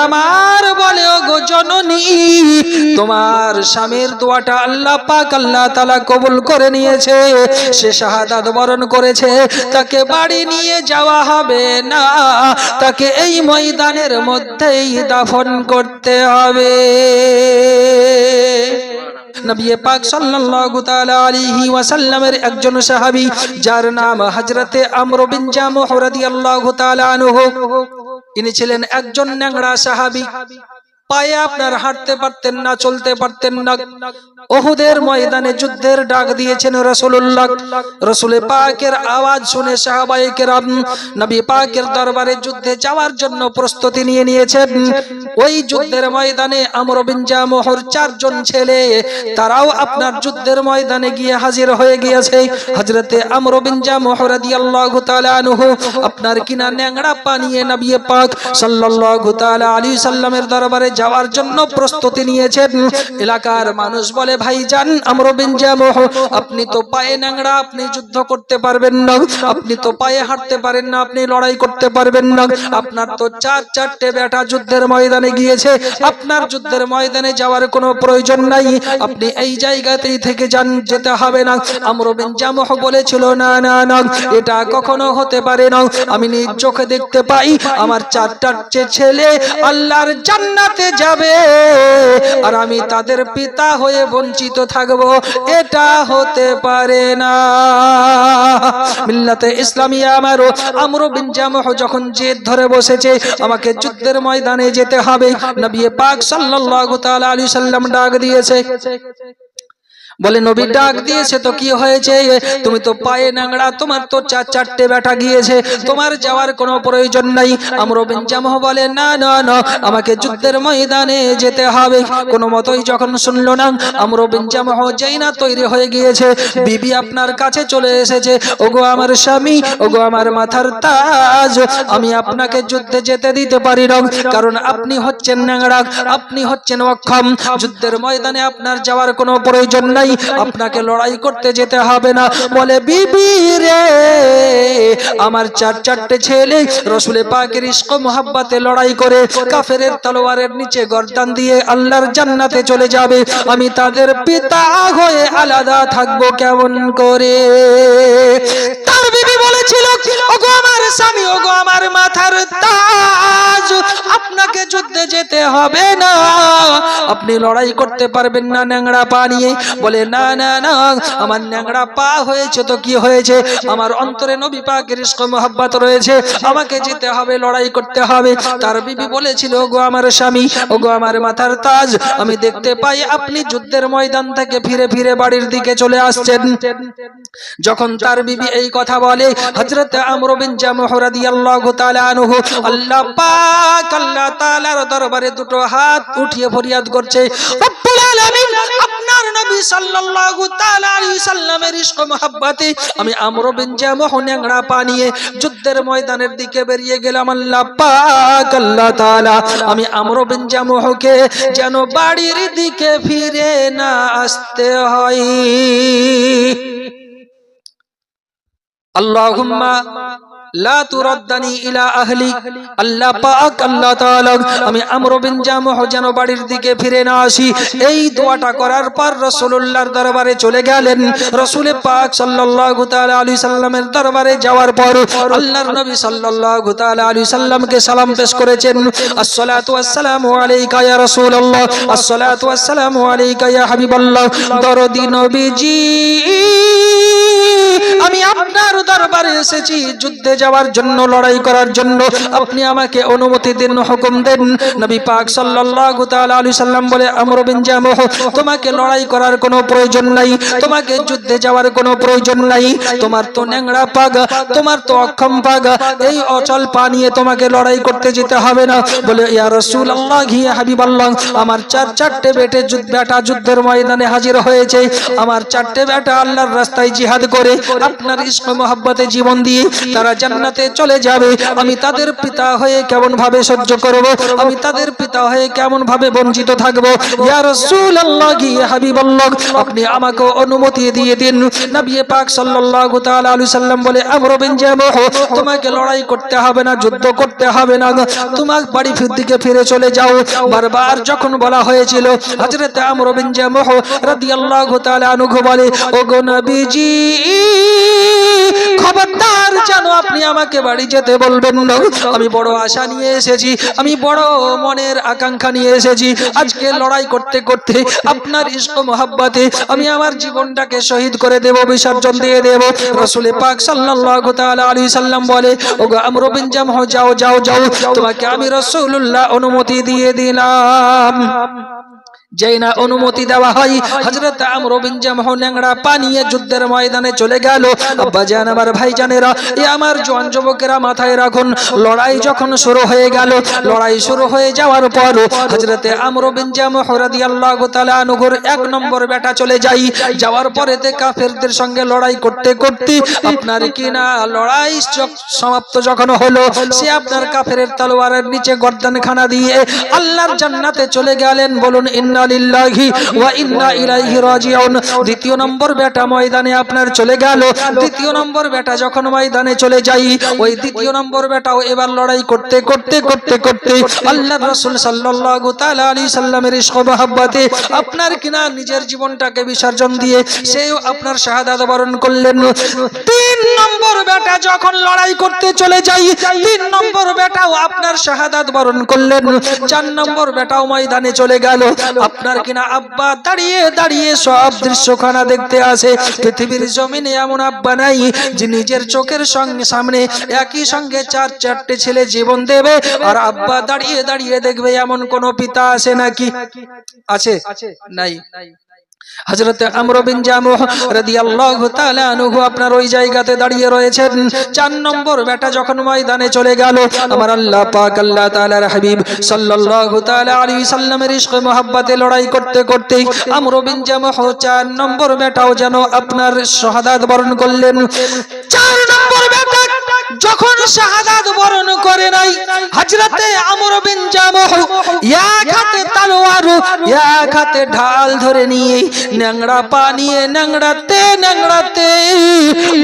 আমার বলে ওগো জননী, তোমার স্বামীর দোয়াটা আল্লাহ পাক আল্লাহ তাআলা কবুল করে নিয়েছে। সে শাহাদাত বরণ করেছে, তাকে বাড়ি নিয়ে যাওয়া হবে না, তাকে এই ময়দানের মধ্যেই দাফন করতে হবে। নবী পাক সাল্লাল্লাহু তাআলা আলাইহি ওয়াসাল্লামের একজন সাহাবী, যার নাম হযরতে আমর বিন জামুহ রাদিয়াল্লাহু তাআলা আনহু, ইনি ছিলেন একজন ন্যাংরা সাহাবী। পায়ে আপনার হাঁটতে পারতেন না, চলতে পারতেন না। উহুদের ময়দানে যুদ্ধের ডাক দিয়েছেন রাসূলুল্লাহ। রাসূল পাকের আওয়াজ শুনে সাহাবায়ে কেরাম নবী পাকের দরবারে যুদ্ধে যাওয়ার জন্য প্রস্তুতি নিয়ে নিয়েছেন। ওই যুদ্ধের ময়দানে আমর বিন জামুহর চারজন ছেলে, তারাও আপনার যুদ্ধের ময়দানে গিয়ে হাজির হয়ে গিয়েছে। হযরতে আমর বিন জামুহ রাদিয়াল্লাহু তাআলা আনহু আপনার কিনা ন্যাংরা পা নিয়ে নবী পাক সাল্লাল্লাহু তাআলা আলাইহি সাল্লামের দরবারে যাওয়ার জন্য প্রস্তুতি নিয়েছেন। এলাকার মানুষ বলে, ভাইজান আমর বিন জামুহ, আপনি তো পায়ে ন্যাংরা, আপনি যুদ্ধ করতে পারবেন না, আপনি তো পায়ে হাঁটতে পারেন না, আপনি লড়াই করতে পারবেন না, আপনার তো চারটে বেটা যুদ্ধের ময়দানে গিয়েছে, আপনার যুদ্ধের ময়দানে যাওয়ার কোনো প্রয়োজন নাই, আপনি এই জায়গাতেই থেকে যান, যেতে হবে না। আমর বিন জামুহ বলেছিল, না না না, এটা কখনো হতে পারে না। আমি নিজ চোখে দেখতে পাই আমার চারটা ছেলে আল্লাহর জান্নাতে যাবে, আর আমি তাদের পিতা হয়ে বঞ্চিত থাকব, এটা হতে পারে না। মিল্লাতে ইসলামিয়া আমারও আমর বিন জামুহ যখন জেদ ধরে বসেছে, আমাকে যুদ্ধের ময়দানে যেতে হবে, নবী পাক সাল্লাল্লাহু তাআলা আলাইহি সাল্লাম ডাক দিয়েছে। বলে, নবী ডাক দিয়েছে তো কি হয়েছে? তুমি তো পায়ে ন্যাংরা, তোমার তো চারটে বেটা গিয়েছে, তোমার যাওয়ার কোনো প্রয়োজন নাই। আমর বিন জামুহ বলে, না না না, আমাকে যুদ্ধের ময়দানে যেতে হবে। কোনো মতোই যখন শুনলো না, আমর বিন জামুহ যেই না তৈরি হয়ে গিয়েছে, বিবি আপনার কাছে চলে এসেছে। ওগো আমার স্বামী, ওগো আমার মাথার তাজ, আমি আপনাকে যুদ্ধে যেতে দিতে পারি না, কারণ আপনি হচ্ছেন ন্যাংরা, আপনি হচ্ছেন অক্ষম, যুদ্ধের ময়দানে আপনার যাওয়ার কোনো প্রয়োজন নাই, আপনাকে লড়াই করতে যেতে হবে না। বলে, বিবি রে, আমার চারটে ছেলে রাসূল পাকের ইশক মোহাব্বতে লড়াই করে কাফেরের তলোয়ারের নিচে গর্দান দিয়ে আল্লাহর জান্নাতে চলে যাবে, আমি তাদের পিতা হয়ে আলাদা থাকবো কেমন করে? তার বিবি বলেছিল, ওগো আমার স্বামী, ওগো আমার মাথার তাজ, আপনাকে যুদ্ধে যেতে হবে না, আপনি লড়াই করতে পারবেন না ন্যাংরা পা নিয়ে। বলে, না না না, আমার ন্যাংরা পা হয়েছে তো কি হয়েছে, আমার অন্তরে নবী পাকের ইশক মোহাব্বত রয়েছে, আমাকে যেতে হবে, লড়াই করতে হবে। তার বিবি বলেছিল, ওগো আমার স্বামী, ওগো আমার মাথার তাজ, আমি দেখতে পাই আপনি যুদ্ধের ময়দান থেকে ফিরে ফিরে বাড়ির দিকে চলে আসছেন। যখন তার বিবি এই কথা বলে, হযরত আমর বিন জামুহ রাদিয়াল্লাহু তাআলা আনহু আল্লাহ পাক আল্লাহ তাআলার দরবারে দুটো হাত উঠিয়ে ফরিয়াদ করছে, রব্বুল আলামিন, আপনার নবী সাল্লাল্লাহু তাআলা আলাইহি সাল্লামের ইশক মোহাব্বতে আমি আমর বিন জামুহ ন্যাংরা পা নিয়ে যুদ্ধের ময়দানের দিকে বেরিয়ে গেলাম। আল্লাহ পাক আল্লাহ তাআলা আমি আমর বিন জামুহকে যেন বাড়ির দিকে ফিরে না আসতে হয়। আল্লাহুম্মা লা তুরাদ্দানি ইলা আহলি, আল্লাহ পাক আল্লাহ তাআলা আমি আমর বিন জামুহ যেন বাড়ির দিকে ফিরে না আসি। এই দোয়াটা করার পর রাসূলুল্লাহর দরবারে চলে গেলেন। রাসূল পাক সাল্লাল্লাহু তাআলা আলাইহি সাল্লামের দরবারে যাওয়ার পর আল্লাহর নবী সাল্লাল্লাহু তাআলা আলাইহি সাল্লামকে সালাম পেশ করেছেন, আসসালাতু ওয়াসসালামু আলাইকা ইয়া রাসূলুল্লাহ, আসসালাতু ওয়াসসালামু আলাইকা ইয়া হাবিবাল্লাহ। দরদি নবীজি, আমি আপনার দরবারে এসেছি যুদ্ধে যাওয়ার জন্য, লড়াই করার জন্য, আপনি আমাকে অনুমতি দিন, হুকুম দেন। নবী পাক সাল্লাল্লাহু তাআলা আলাইহি সাল্লাম বলে, আমর বিন জামুহ, তোমাকে লড়াই করার কোনো প্রয়োজন নাই, তোমাকে যুদ্ধে যাওয়ার কোনো প্রয়োজন নাই, তোমার তো ন্যাংরা পাগা, তোমার তো অক্ষম পাগা, এই অচল পা নিয়ে তোমাকে লড়াই করতে যেতে হবে না। বলে, ইয়া রাসূলুল্লাহ, ইয়া হাবিবাল্লাহ, আমার চারটে বেটা যুদ্ধের ময়দানে হাজির হয়েছে, আমার চারটে বেটা আল্লাহর রাস্তায় জিহাদ করে আপনার ইশক মহব্বতে জীবন দিয়ে তারা জান্নাতে চলে যাবে, আমি তাদের পিতা হয়ে কেমন ভাবে সহ্য করব, আমি তাদের পিতা হয়ে কেমন ভাবে বঞ্চিত থাকব। ইয়া রাসূলুল্লাহ, ইয়া হাবিবাল্লাহ, আপনি আমাকে অনুমতি দিয়ে দিন। নবী পাক সাল্লাল্লাহু তাআলা আলাইহি সাল্লাম বলে, আমর বিন জামহ, তোমাকে লড়াই করতে হবে না, যুদ্ধ করতে হবে না, তোমার বাড়ি দিকে ফিরে চলে যাও। বারবার যখন বলা হয়েছিল, হযরত আমর বিন জামহ রাদিয়াল্লাহু তাআলা আনহু বলে, ওগো নবীজি, খবরদার যেন আপনি আমাকে বাড়ি যেতে বলবেন না, আমি বড় আশা নিয়ে এসেছি, আমি বড় মনের আকাঙ্ক্ষা নিয়ে এসেছি। আজকে লড়াই করতে করতে আপনার ইশক মহব্বতে আমি আমার জীবনটাকে শহীদ করে দেব, বিসর্জন দিয়ে দেব। রাসূল পাক সাল্লাল্লাহু তাআলা আলাইহি সাল্লাম বলে, ওগো আমর বিন জামহ, যাও যাও যাও, তোমাকে আমি রাসূলুল্লাহ অনুমতি দিয়ে দিলাম। যেই না অনুমতি দেওয়া হয়, হযরত আমর বিন জামহ ন্যাংড়া পানিয়ে যুদ্ধের ময়দানে চলে গেল। আব্বাজান, আমার ভাইজানেরা, এই আমার জওয়ান যুবকেরা মাথায় রাখুন, লড়াই যখন শুরু হয়ে গেল, লড়াই শুরু হয়ে যাওয়ার পর হযরত আমর বিন জামহ রাদিয়াল্লাহু তাআলা আনহুর এক নম্বর বেটা চলে যাই। যাওয়ার পরেতে কাফেরদের সঙ্গে লড়াই করতে করতে আপনার কিনা লড়াই সমাপ্ত যখন হলো, সে আপনার কাফেরের তলোয়ারের নিচে গর্দানখানা দিয়ে আল্লাহর জান্নাতে চলে গেলেন। বলুন ইন্না লিল্লাহি ওয়া ইন্না ইলাইহি রাজিউন। দ্বিতীয় নম্বর বেটা ময়দানে আপনার চলে গেল। দ্বিতীয় নম্বর বেটা যখন ময়দানে চলে যাই, ওই দ্বিতীয় নম্বর বেটাও এবার লড়াই করতে করতে করতে করতে আল্লাহর রাসূল সাল্লাল্লাহু তাআলা আলাইহি সাল্লামের ইশক মহব্বতে আপনার কিনা নিজের জীবনটাকে বিসর্জন দিয়ে সেও আপনার শাহাদাত বরণ করলেন। তিন নম্বর বেটা যখন লড়াই করতে চলে যাই, তিন নম্বর বেটাও আপনার শাহাদাত বরণ করলেন। চার নম্বর বেটাও ময়দানে চলে গেল। আপনার কিনা আব্বা দাঁড়িয়ে দাঁড়িয়ে সব দৃশ্যখানা দেখতে আসে। পৃথিবীর জমিনে এমন আব্বা নাই যে নিজের চোখের সঙ্গে সামনে একই সঙ্গে চার চারটে ছেলে জীবন দেবে আর আব্বা দাঁড়িয়ে দাঁড়িয়ে দেখবে, এমন কোন পিতা আছে নাকি? আছে? নাই। হযরত আমর বিন জামহ রাদিয়াল্লাহু তাআলা আনহু আপনার ওই জায়গাতে দাঁড়িয়ে রয়েছেন। চার নম্বর বেটা যখন ময়দানে চলে গেল, আমার আল্লাহ পাক আল্লাহ তাআলার হাবিব সাল্লাল্লাহু তাআলা আলাইহি সাল্লামের ইশক মহব্বতে লড়াই করতে করতে আমর বিন জামহ চার নম্বর বেটাও যেন আপনার শাহাদাত বরণ করলেন। চার নম্বর বেটা যখন শাহাদাত বরণ করে নাই, হযরতে আমর বিন জামহ এক হাতে তলোয়ার, এক হাতে ঢাল ধরে নিয়ে ন্যাংড়া পানিয়ে ন্যাংড়াতে ন্যাংড়াতে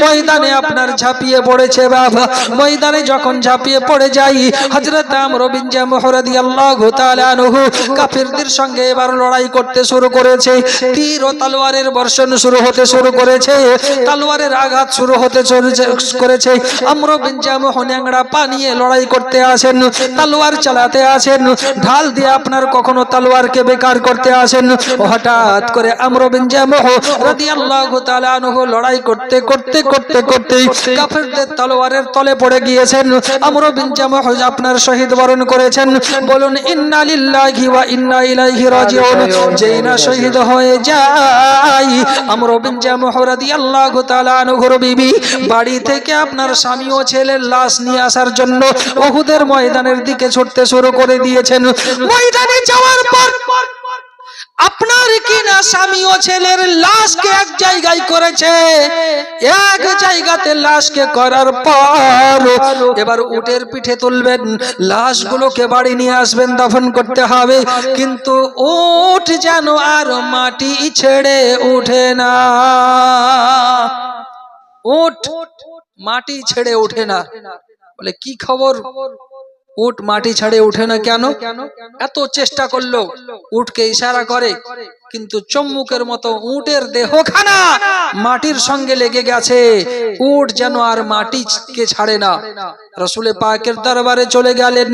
ময়দানে আপনার ঝাঁপিয়ে পড়েছে। বাবা, ময়দানে যখন ঝাঁপিয়ে পড়ে যাই, হযরত আমর বিন জামহ রাদিয়াল্লাহু তাআলা আনহু কাফিরদের সঙ্গে এবার লড়াই করতে শুরু করেছে। তীর ও তলোয়ারের বর্ষণ শুরু হতে শুরু করেছে, তলোয়ারের আঘাত শুরু হতে করেছে। আমর বিন জামহ ন্যাংড়া পানিয়ে লড়াই করতে আসেন, তলোয়ার চালাতে আসেন, ঢাল দিয়ে আপনার কখনো তলোয়ারকে বেকার করতে আসেন। হঠাৎ করে আমর বিন জামহ রাদিয়াল্লাহু তাআলা আনহু লড়াই করতে করতে করতে করতে কাফেরদের তলোয়ারের তলে পড়ে গিয়েছেন। আমর বিন জামহ আপনার শহীদ বরণ করেছেন। বলুন ইন্না লিল্লাহি ওয়া ইন্না ইলাইহি রাজিউন। যেই না শহীদ হয়ে যায়, আমর বিন জামহ রাদিয়াল্লাহু তাআলা আনহুর বিবি বাড়ি থেকে আপনার স্বামী ও ছেলের লাশ নিয়ে আসার জন্য উহুদের ময়দানের দিকে ছুটতে শুরু করে দিয়েছেন। ময়দানে যাওয়ার পর আপনার কিনা স্বামী ও ছেলের লাশকে এক জায়গায় করেছে। এক জায়গাতে লাশকে করার পর এবার উটের পিঠে তুলবেন, লাশগুলোকে বাড়ি নিয়ে আসবেন, দাফন করতে হবে। কিন্তু উট যেন আর মাটি ছেড়ে উঠে না। উট মাটি ছেড়ে উঠে না। বলে কি খবর, উট মাটি ছেড়ে উঠে না কেন? এত চেষ্টা করলো, উটকে ইশারা করে, কিন্তু চম্মুকের মতো উটের দেহখানা মাটির সঙ্গে লেগে গেছে। উট যেন আর মাটিকে ছাড়ে না। রাসূল পাকের দরবারে চলে গেলেন।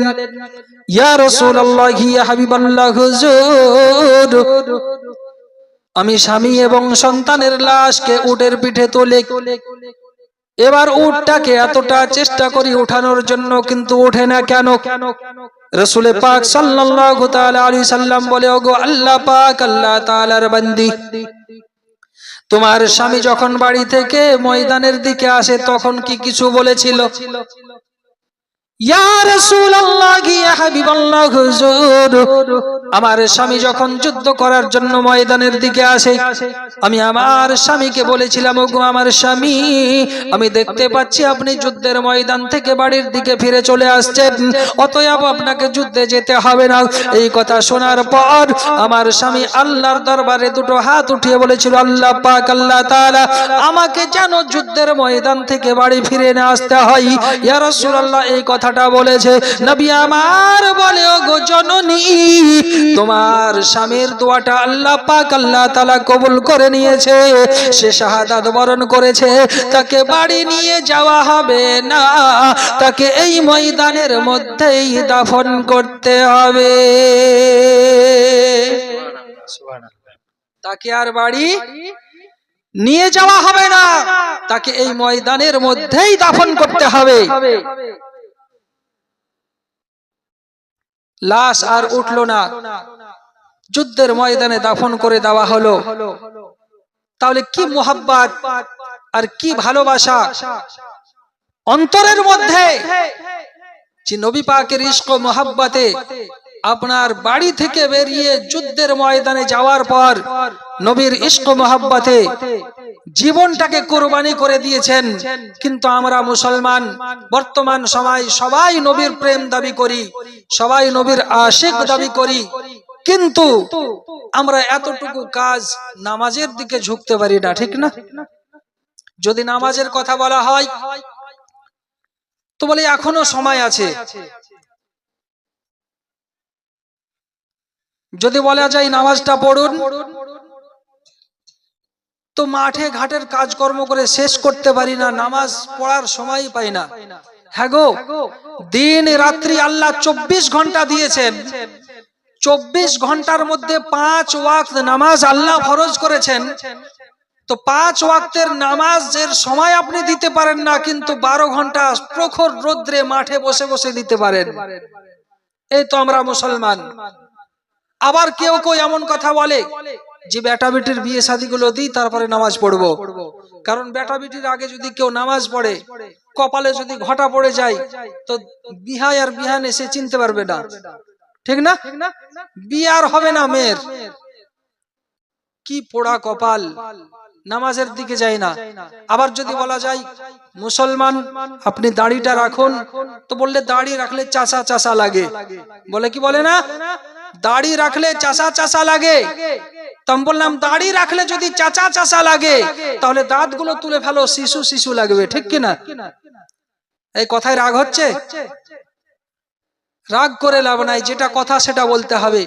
ইয়া রাসূলুল্লাহ, ইয়া হাবিবাল্লাহ, হুজুর, আমি স্বামী এবং সন্তানের লাশকে উটের পিঠে তোলে, এবার উটটাকে এতটা চেষ্টা করি উঠানোর জন্য, কিন্তু ওঠে না কেন? রাসূল পাক সাল্লাল্লাহু তাআলা আলাইহি সাল্লাম বলে, ওগো আল্লাহ পাক আল্লাহ তাআলার বান্দি, তোমার স্বামী যখন বাড়ি থেকে ময়দানের দিকে আসে তখন কি কিছু বলেছিল? ইয়া রাসূলুল্লাহ, ইয়া হাবিবাল্লাহ, হুজুর আমার স্বামী যখন যুদ্ধ করার জন্য ময়দানের দিকে আসে, আমি আমার স্বামীকে বলেছিলাম, ওগো আমার স্বামী, আমি দেখতে পাচ্ছি আপনি যুদ্ধের ময়দান থেকে বাড়ির দিকে ফিরে চলে আসছেন, অতএব আপনাকে যুদ্ধে যেতে হবে না। এই কথা শোনার পর আমার স্বামী আল্লাহর দরবারে দুটো হাত উঠিয়ে বলেছিল, আল্লাহ পাক, আল্লাহ তাআলা আমাকে যেন যুদ্ধের ময়দান থেকে বাড়ি ফিরে না আসতে হয়। ইয়া রাসূলুল্লাহ এই কথাটা বলেছে। নবী আমার বলে, ওগো জননী, তোমার স্বামীর দোয়াটা আল্লাহ পাক, আল্লাহ তাআলা কবুল করে নিয়েছে, সে শাহাদাত বরণ করেছে, তাকে বাড়ি নিয়ে যাওয়া হবে না, তাকে এই ময়দানের মধ্যেই দাফন করতে হবে। তাকে আর বাড়ি নিয়ে যাওয়া হবে না, তাকে এই ময়দানের মধ্যেই দাফন করতে হবে। লাশ আর উঠলো না, যুদ্ধের ময়দানে দাফন করে দেওয়া হলো। তাহলে কি মোহাব্বত আর কি ভালোবাসা অন্তরের মধ্যে, যে নবী পাকের ইশক ও মোহাব্বতে আপনার বাড়ি থেকে বেরিয়ে যুদ্ধের ময়দানে যাওয়ার পর নবীর ইশক ও মোহাব্বতে জীবনটাকে কুরবানি করে দিয়েছেন। কিন্তু আমরা মুসলমান বর্তমান সময় সবাই নবীর প্রেম দাবি করি, সবাই নবীর আশিক দাবি করি, কিন্তু আমরা এতটুকু কাজ নামাজের দিকে ঝুঁকতে পারি না, ঠিক না? যদি নামাজের কথা বলা হয় তো বলে এখনো সময় আছে, যদি বলা যায় নামাজটা পড়ুন তো মাঠে ঘাটের কাজকর্ম করে শেষ করতে পারি না, নামাজ পড়ার সময় পাই না। হ্যাঁ গো, দিন রাত্রি আল্লাহ 24 ঘন্টা দিয়েছেন, 24 ঘন্টার মধ্যে 5 ওয়াক্ত নামাজ আল্লাহ ফরজ করেছেন। তো 5 ওয়াক্তের নামাজের সময় আপনি দিতে পারেন না, কিন্তু 12 ঘন্টা প্রখর রোদ্রে মাঠে বসে বসে দিতে পারেন। এই তো আমরা মুসলমান। আবার কেউ কেউ এমন কথা বলে যে বেটা বেটির বিয়ে শাদী গুলো দিই তারপরে নামাজ পড়বো, কারণ বেটা বেটির আগে যদি কেউ নামাজ পড়ে, কপালে যদি ঘটা পড়ে যায় তো বিহায় আর বিহান এসে চিনতে পারবে না, ঠিক না? বিয়ে আর হবে না মেয়ের। কি পোড়া কপাল, নামাজের দিকে যায় না। আবার যদি বলা যায় মুসলমান আপনি দাড়িটা রাখুন, তো বললে দাড়ি রাখলে চাচা চাচা লাগে, বলে কি বলে না, দাড়ি রাখলে চাচা চাচা লাগে। তো আমি বললাম দাড়ি রাখলে যদি চাচা চাচা লাগে তাহলে দাঁতগুলো তুলে ফেলো, শিশু শিশু লাগবে, ঠিক কিনা? এই কথায় রাগ হচ্ছে? রাগ করে লাভ নাই, যেটা কথা সেটা বলতে হবে।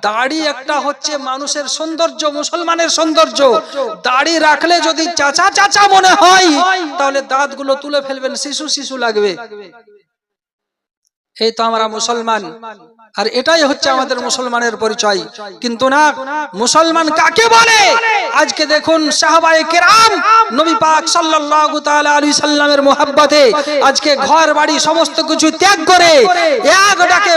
দাড়ি একটা হচ্ছে মানুষের সৌন্দর্য, মুসলমানের সৌন্দর্য। দাড়ি রাখলে যদি চাচা চাচা মনে হয় তাহলে দাঁতগুলো তুলে ফেলবেন, শিশু শিশু লাগবে। এই তো আমরা মুসলমান, আর এটাই হচ্ছে আমাদের মুসলমানের পরিচয়। কিন্তু না, মুসলমান কাকে বলে? আজকে দেখুন সাহাবায়ে কেরাম নবী পাক সাল্লাল্লাহু তাআলা আলাইহি সাল্লামের মোহাব্বতে আজকে ঘর বাড়ি সমস্ত কিছু ত্যাগ করে এক ডাকে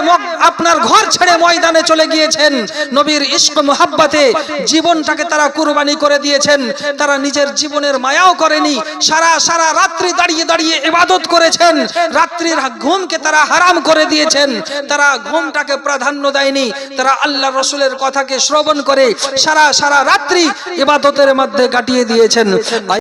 আপনার ঘর ছেড়ে ময়দানে চলে গিয়েছেন। নবীর ইশক মোহাব্বতে জীবনটাকে তারা কুরবানি করে দিয়েছেন। তারা নিজের জীবনের মায়াও করেনি, সারা সারা রাত্রি দাঁড়িয়ে দাঁড়িয়ে ইবাদত করেছেন। রাত্রির ঘুমকে তারা হারাম করে দিয়েছেন, তারা ঘুমটাকে প্রাধান্য দেয়নি। তারা আল্লাহ রাসূলের কথাকে শ্রবণ করে সারা সারা রাত্রি ইবাদতের মধ্যে কাটিয়ে দিয়েছেন।